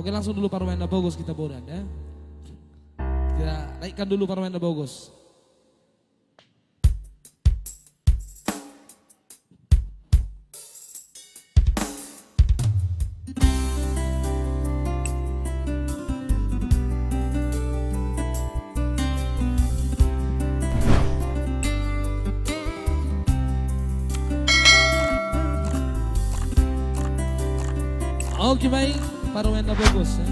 Oke, langsung dulu Parwenda Bogos kita bodan ya. Kita naikkan dulu Parwenda Bogos. Oke baik, Parwenda Bogos ya.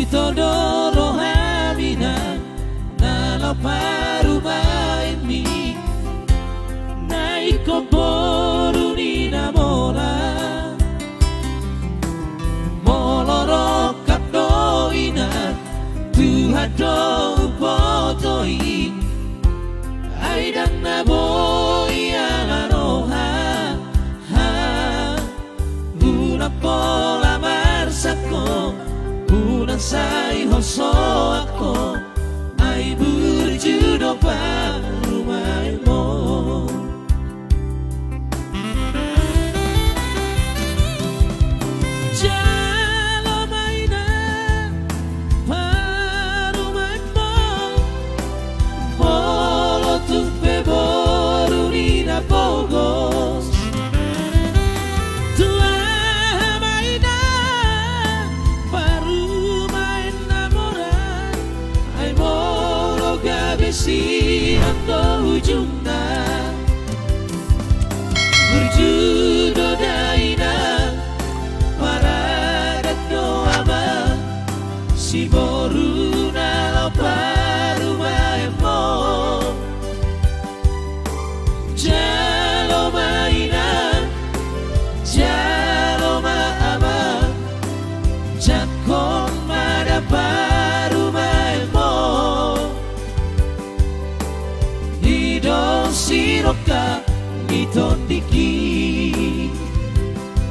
Todoro hamina nalo paru maimi naiko boru ni namora moloro kapdo ina tuhado potoi aidan naboi alaroha ha una pola marsako sai hoso ako ay berjudo parumaimo jalo maina parumaimo polo tupe boru nina Bogos si atau ujungna berjudo daina paradat doama si boru nalo paru maemo jalo mainan jalo maama jakon mada paru maemo siroka mitondiki.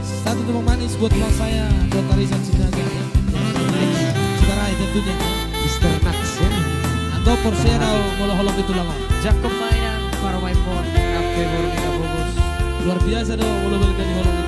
Satu tepuk manis buat teman saya, buat Tarisan Sinaga ya. Ciparai tentunya Mr. Nax ya. Atau Porsera molo-holong itu lama. Jakob mainan para main pon kafe Borneo Bogos. Luar biasa dong molo-holong itu lama.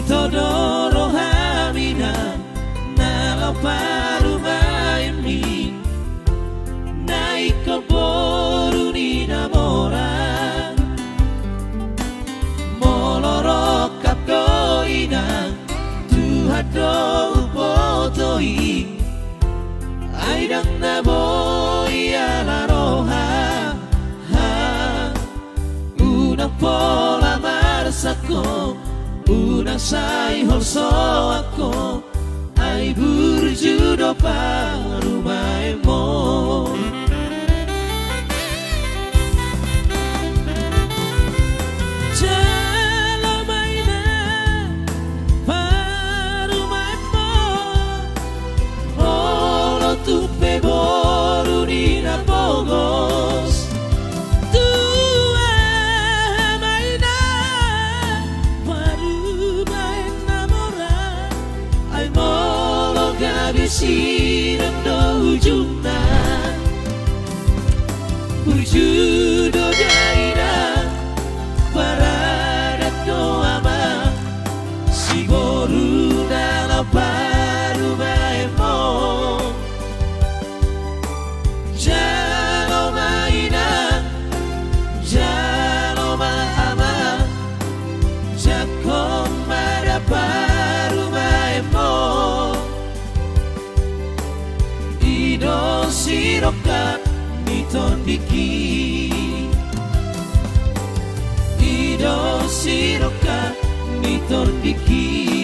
Todoro hamina nalo paru maimi naiko boru ni namora moloro kapdo ina tuhado potoi aidang naboi alaroha ha una pola marsako unang say holso ako ay berjudo parumaimo jalo maina parumaimo olo tupe boru ni na Bogos Sirem do ujungna berjudo daina paradat doama si boru dalam paru maemo siroka mitondiki Ido siroka mitondiki